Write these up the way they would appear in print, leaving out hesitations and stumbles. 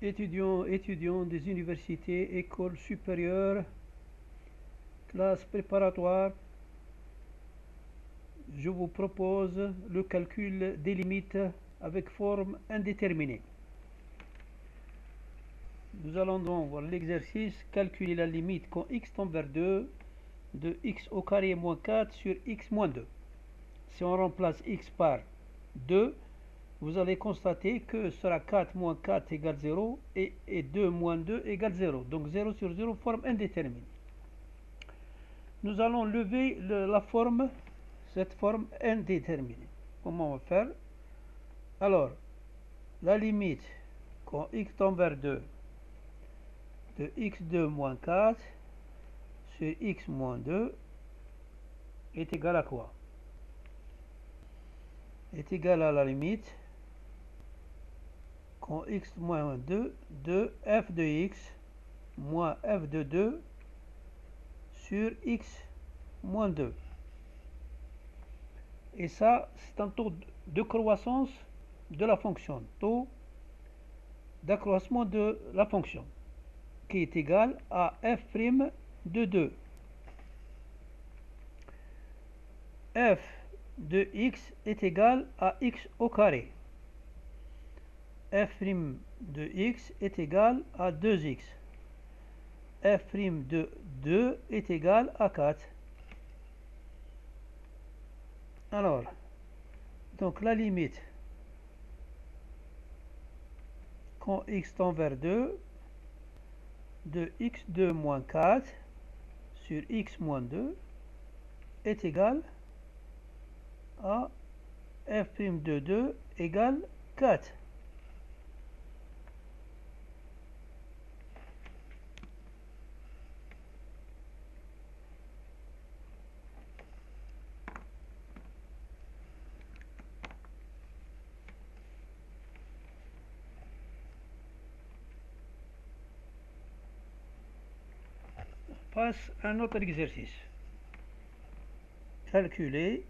Étudiants des universités, écoles supérieures, classes préparatoires, je vous propose le calcul des limites avec forme indéterminée. Nous allons donc voir l'exercice calculer la limite quand x tend vers 2 de x au carré moins 4 sur x moins 2. Si on remplace x par 2, vous allez constater que sera 4 moins 4 égale 0 et 2 moins 2 égale 0. Donc 0 sur 0, forme indéterminée. Nous allons lever cette forme indéterminée. Comment on va faire? Alors, la limite quand x tend vers 2 de x2 moins 4 sur x moins 2 est égal à quoi? Est égal à la limite quand x moins 2 de f de x moins f de 2 sur x moins 2. Et ça, c'est un taux de croissance de la fonction, taux d'accroissement de la fonction, qui est égal à f' de 2. F de x est égal à x au carré. F' de x est égal à 2x. F' de 2 est égal à 4. Alors, donc la limite quand x tend vers 2 de x2 moins 4 sur x moins 2 est égal à f' de 2 égale 4. Passe à un autre exercice. Calculer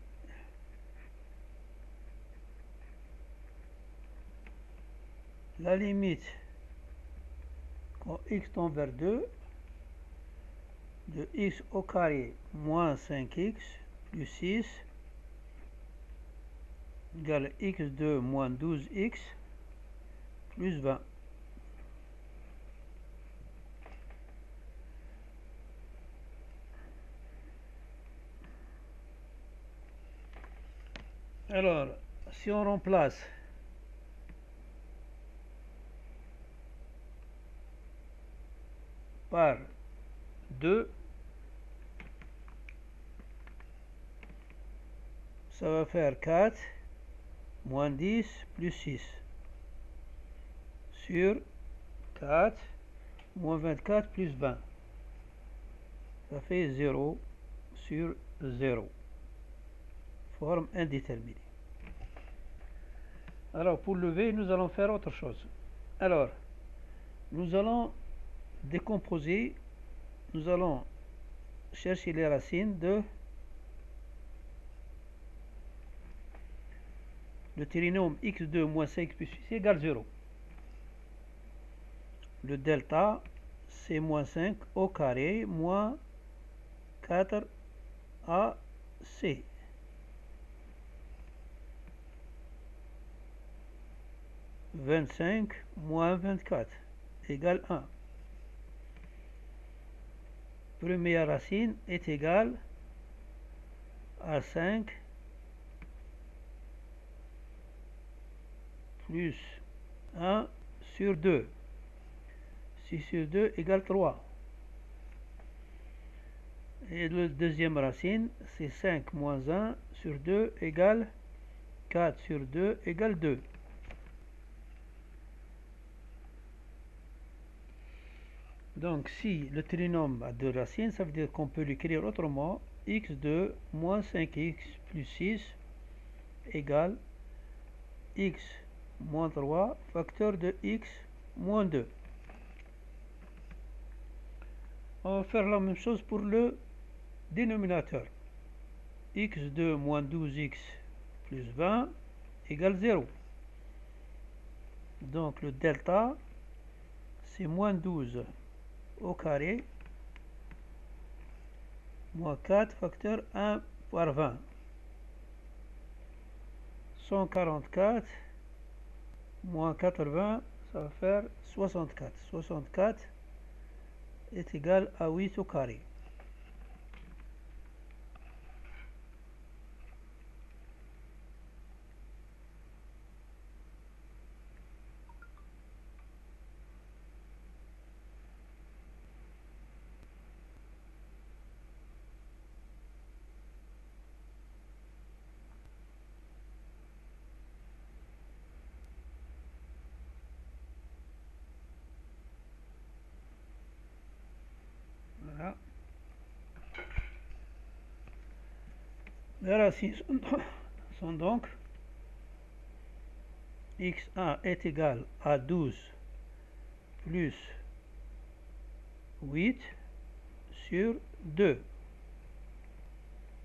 la limite quand x tend vers 2 de x au carré moins 5x plus 6 égale x2 moins 12x plus 20. Alors, si on remplace par 2, ça va faire 4 moins 10 plus 6 sur 4 moins 24 plus 20. Ça fait 0 sur 0. Forme indéterminée. Alors, pour lever, nous allons faire autre chose. Alors, nous allons décomposer, nous allons chercher les racines de le trinôme x2 moins 5 plus 6 égale 0. Le delta, c'est moins 5 au carré moins 4 AC. « 25 moins 24 égale 1. Première racine est égale à 5 plus 1 sur 2. 6 sur 2 égale 3. Et la deuxième racine, c'est 5 moins 1 sur 2 égale 4 sur 2 égale 2. Donc si le trinôme a deux racines, ça veut dire qu'on peut l'écrire autrement. x2 moins 5x plus 6 égale x moins 3 facteur de x moins 2. On va faire la même chose pour le dénominateur. x2 moins 12x plus 20 égale 0. Donc le delta, c'est moins 12 au carré, moins 4 facteur 1 par 20. 144 moins 80, ça va faire 64. 64 est égal à 8 au carré. Voilà. Les racines sont donc x1 est égal à 12 plus 8 sur 2.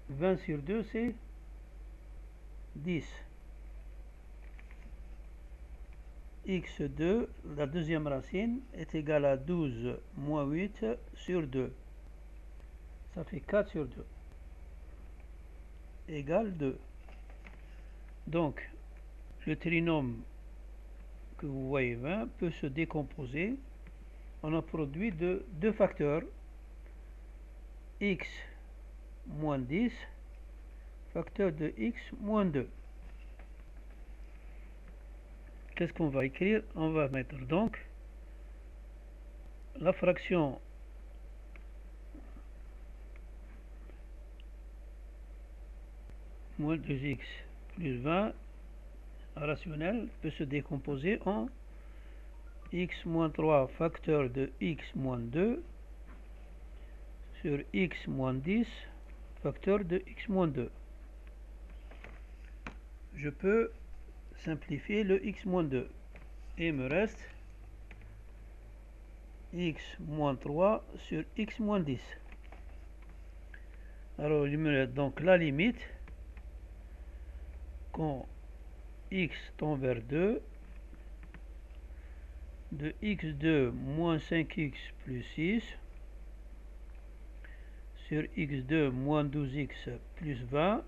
20 sur 2, c'est 10. x2, la deuxième racine, est égale à 12 moins 8 sur 2. Ça fait 4 sur 2. Égale 2. Donc, le trinôme que vous voyez 20 peut se décomposer en un produit de deux facteurs, x moins 10, facteur de x moins 2. Qu'est-ce qu'on va écrire? On va mettre donc la fraction moins 2x plus 20 rationnel peut se décomposer en x moins 3 facteur de x moins 2 sur x moins 10 facteur de x moins 2. Je peux simplifier le x moins 2 et il me reste x moins 3 sur x moins 10. Alors il me reste donc la limite quand x tend vers 2 de x2 moins 5x plus 6 sur x2 moins 12x plus 20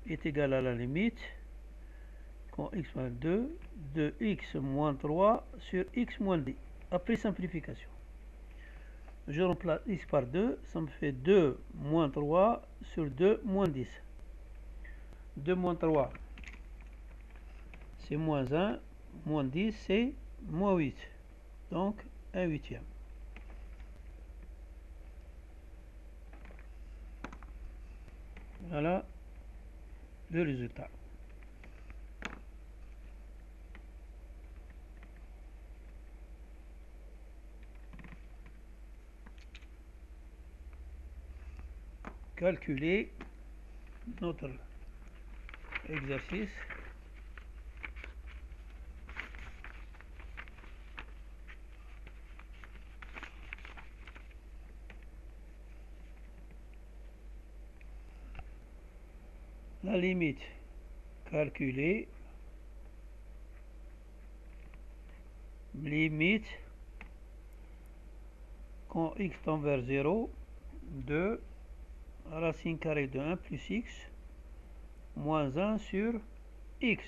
est égal à la limite quand x moins 2 de x moins 3 sur x moins 10 après simplification. Je remplace x par 2, ça me fait 2 moins 3 sur 2 moins 10. 2 moins 3 c'est moins 1, moins 10 c'est moins 8, donc 1 huitième. Voilà le résultat. Calculer notre exercice. La limite calculée, limite quand x tend vers 0 de racine carrée de 1 plus x moins 1 sur x.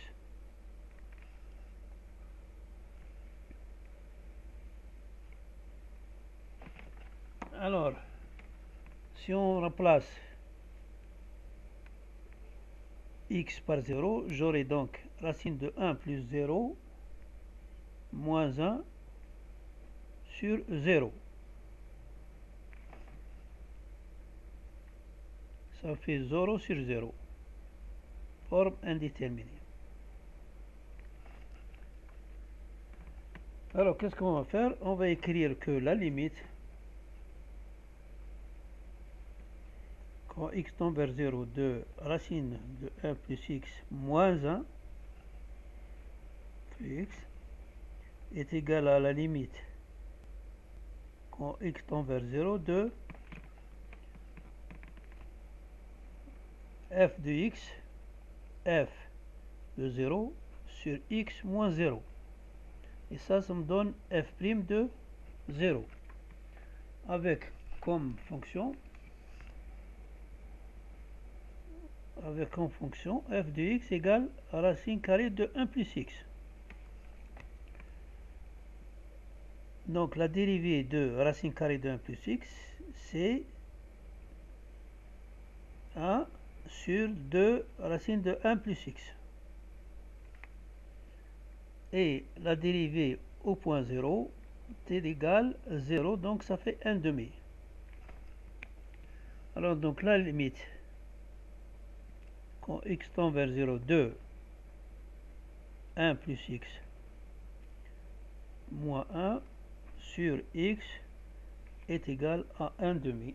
Alors, si on remplace x par 0, j'aurai donc racine de 1 plus 0 moins 1 sur 0. Ça fait 0 sur 0. Forme indéterminée. Alors, qu'est-ce qu'on va faire? On va écrire que la limite, quand x tend vers 0, de racine de 1 plus x moins 1 plus x est égale à la limite, quand x tend vers 0, de f de x, f de 0 sur x moins 0. Et ça me donne f' de 0, avec comme fonction f de x égale racine carrée de 1 plus x. Donc la dérivée de racine carrée de 1 plus x, c'est 1 sur 2 racine de 1 plus x. Et la dérivée au point 0 est égale à 0, donc ça fait 1 demi. Alors donc la limite, quand x tend vers 0, 2, 1 plus x moins 1 sur x est égal à 1 demi.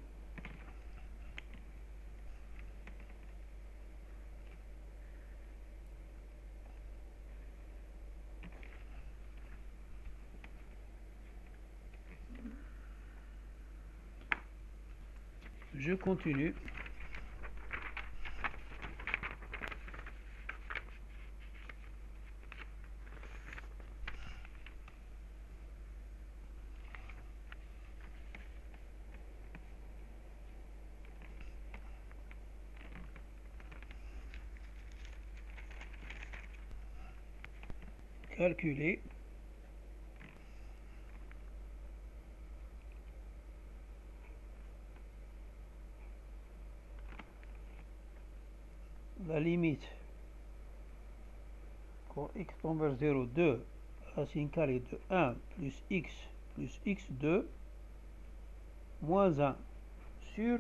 Je continue. Calculer la limite quand x tend vers 0, 2 racine carrée de 1 plus x2 moins 1 sur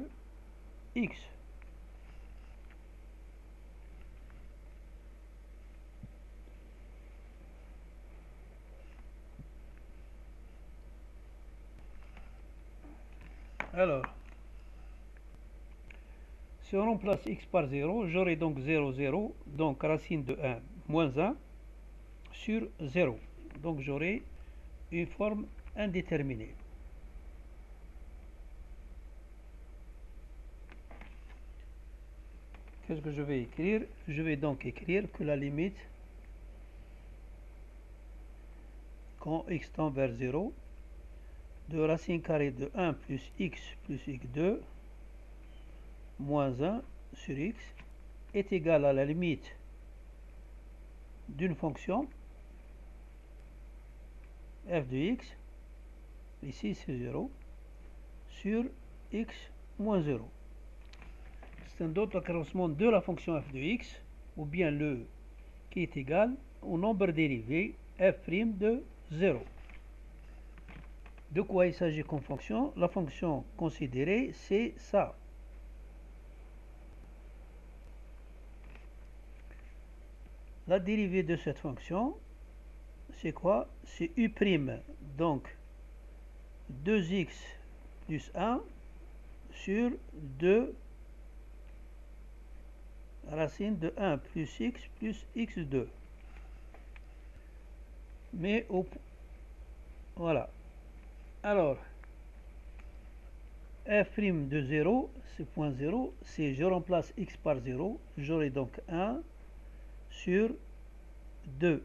x. Alors, si on remplace x par 0, j'aurai donc 0, 0, donc racine de 1 moins 1 sur 0. Donc j'aurai une forme indéterminée. Qu'est-ce que je vais écrire? Je vais donc écrire que la limite, quand x tend vers 0, de racine carrée de 1 plus x2 moins 1 sur x est égale à la limite d'une fonction f de x, ici c'est 0, sur x moins 0. C'est un autre accroissement de la fonction f de x, ou bien le qui est égal au nombre dérivé f' de 0. De quoi il s'agit comme fonction? La fonction considérée, c'est ça. La dérivée de cette fonction, c'est quoi? C'est u', donc 2x plus 1 sur 2 racine de 1 plus x2. Mais voilà. Alors, f' de 0, c'est point 0. Si je remplace x par 0, j'aurai donc 1 sur 2.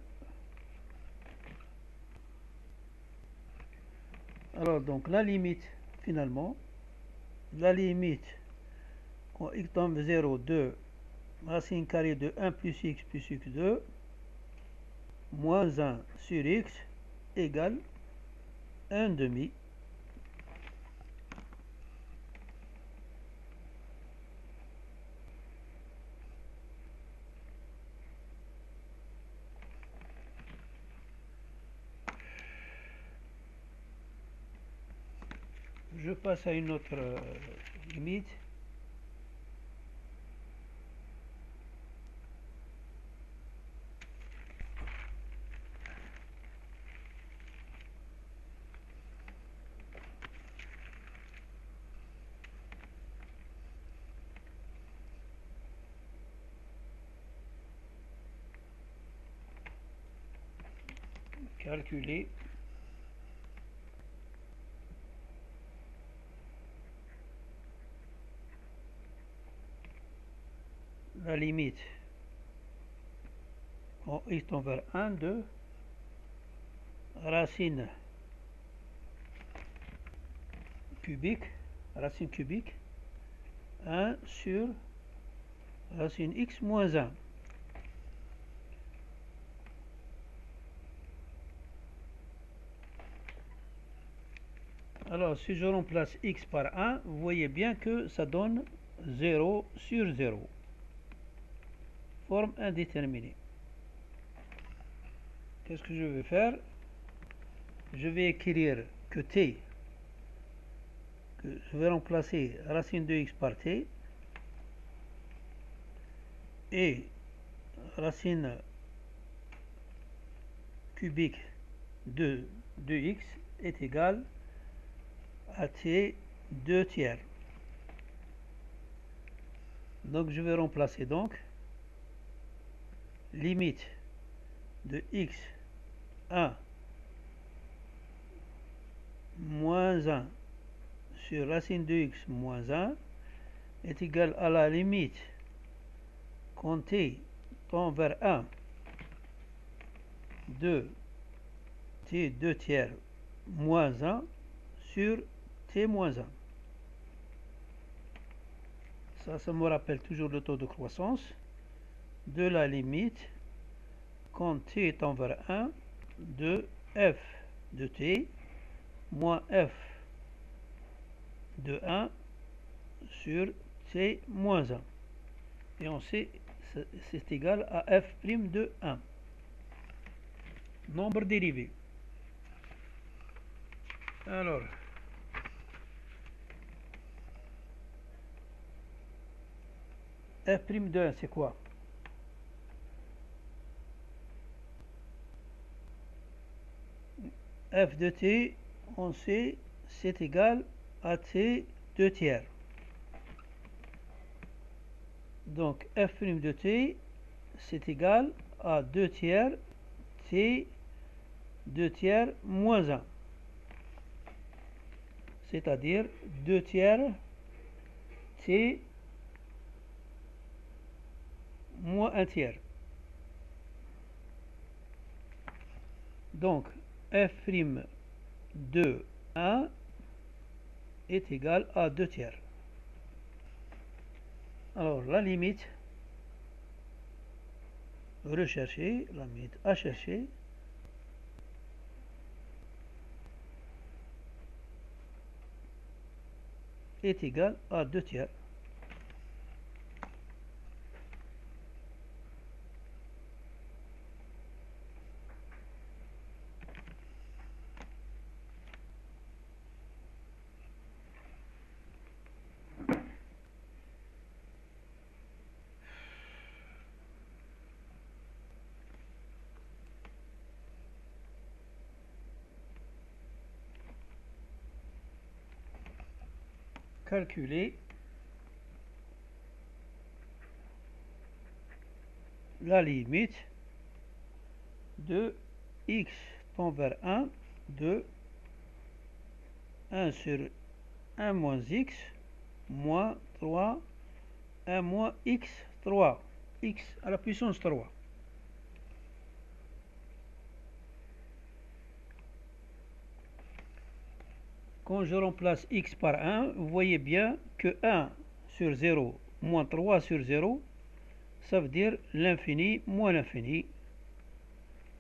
Alors, donc, la limite, finalement, la limite, quand x tend vers 0, 2, racine carrée de 1 plus x2, moins 1 sur x, égale 1 demi. Je passe à une autre limite. Calculer la limite quand x tend vers 1 de racine cubique, racine cubique, 1 sur racine x moins 1. Alors, si je remplace x par 1, vous voyez bien que ça donne 0 sur 0. Forme indéterminée. Qu'est-ce que je vais faire? Je vais écrire que t, que je vais remplacer racine de x par t, et racine cubique de x est égal à t 2 tiers. Donc je vais remplacer donc limite de x 1 moins 1 sur racine de x moins 1 est égal à la limite quand t tend vers 1 de t 2 tiers moins 1 sur t moins 1. Ça me rappelle toujours le taux de croissance de la limite quand t tend vers 1 de f de t moins f de 1 sur t moins 1. Et on sait c'est égal à f' de 1. Nombre dérivé. Alors, f' de 1, c'est quoi? F de t, on sait, c'est égal à t 2 tiers. Donc, f' de t, c'est égal à 2 tiers t 2 tiers moins 1. C'est-à-dire 2 tiers t moins 1 tiers. Donc, f' de 1 est égal à 2 tiers. Alors, la limite recherchée, la limite à chercher, est égale à 2 tiers. Calculer la limite de x tend vers 1 de 1 sur 1 moins x moins 3 1 moins x 3 x à la puissance 3. Quand je remplace x par 1, vous voyez bien que 1 sur 0 moins 3 sur 0, ça veut dire l'infini moins l'infini,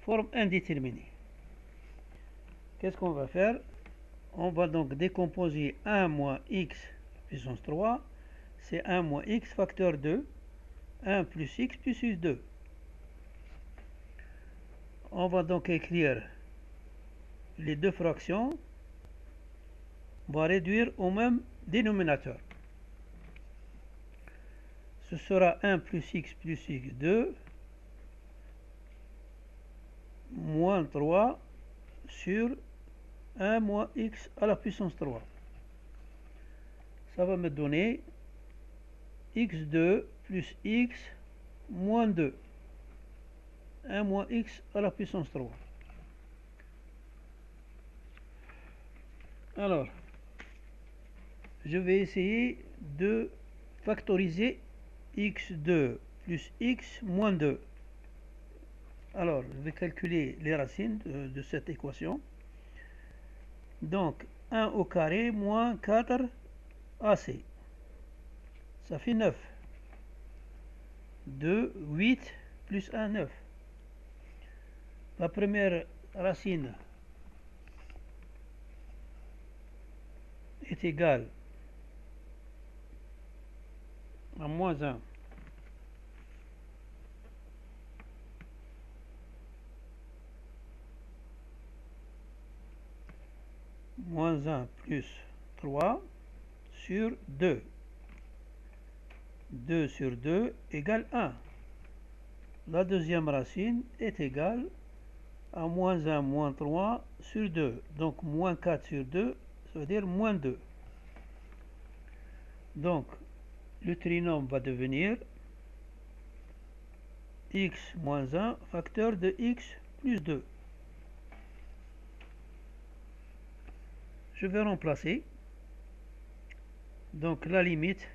forme indéterminée. Qu'est-ce qu'on va faire? On va donc décomposer 1 moins x puissance 3, c'est 1 moins x facteur 2, 1 plus x plus 2. On va donc écrire les deux fractions, on va réduire au même dénominateur. Ce sera 1 plus x 2 moins 3 sur 1 moins x à la puissance 3. Ça va me donner x2 plus x moins 2. 1 moins x à la puissance 3. Alors, je vais essayer de factoriser x2 plus x moins 2. Alors, je vais calculer les racines de cette équation. Donc 1 au carré moins 4 AC. Ça fait 9. 2, 8 plus 1, 9. La première racine est égale à moins 1. Moins 1 plus 3 sur 2. 2 sur 2 égale 1. La deuxième racine est égale à moins 1 moins 3 sur 2. Donc moins 4 sur 2, ça veut dire moins 2. Donc le trinôme va devenir x moins 1 facteur de x plus 2. Je vais remplacer. Donc la limite,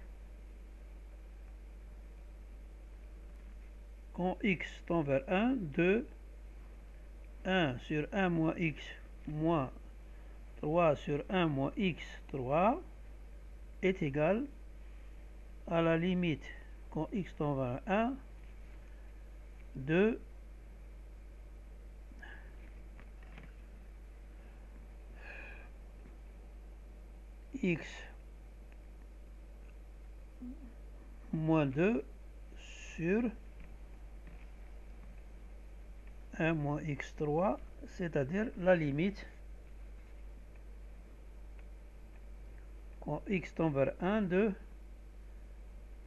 quand x tend vers 1, 2, 1 sur 1 moins x moins 3 sur 1 moins x 3 est égal à la limite quand x tend vers 1, 2 x moins 2 sur 1 moins x3, c'est-à-dire la limite quand x tend vers 1 de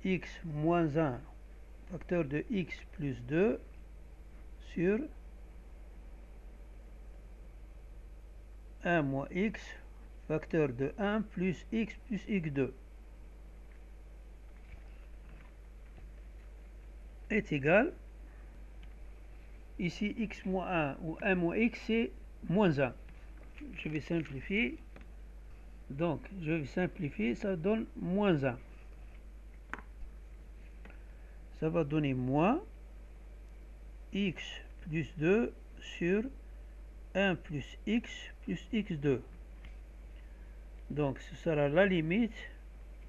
x moins 1 facteur de x plus 2 sur 1 moins x facteur de 1 plus x2 est égal, ici x moins 1 ou 1 moins x c'est moins 1. Je vais simplifier, donc je vais simplifier, ça donne moins 1. Ça va donner moins x plus 2 sur 1 plus x2. Donc ce sera la limite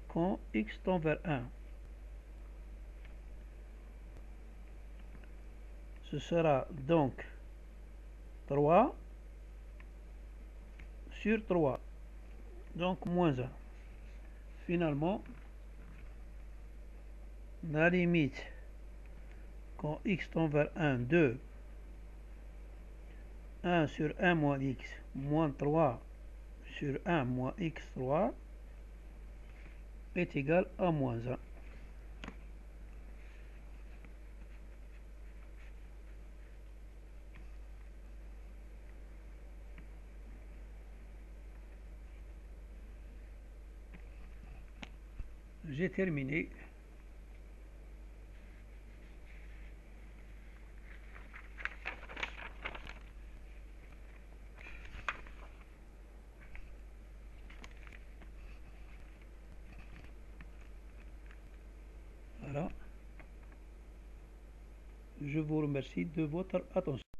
quand x tend vers 1. Ce sera donc 3 sur 3. Donc moins 1. Finalement, la limite quand x tend vers 1, 2, 1 sur 1 moins x moins 3 sur 1 moins x3 est égal à moins 1. J'ai terminé. Voilà. Je vous remercie de votre attention.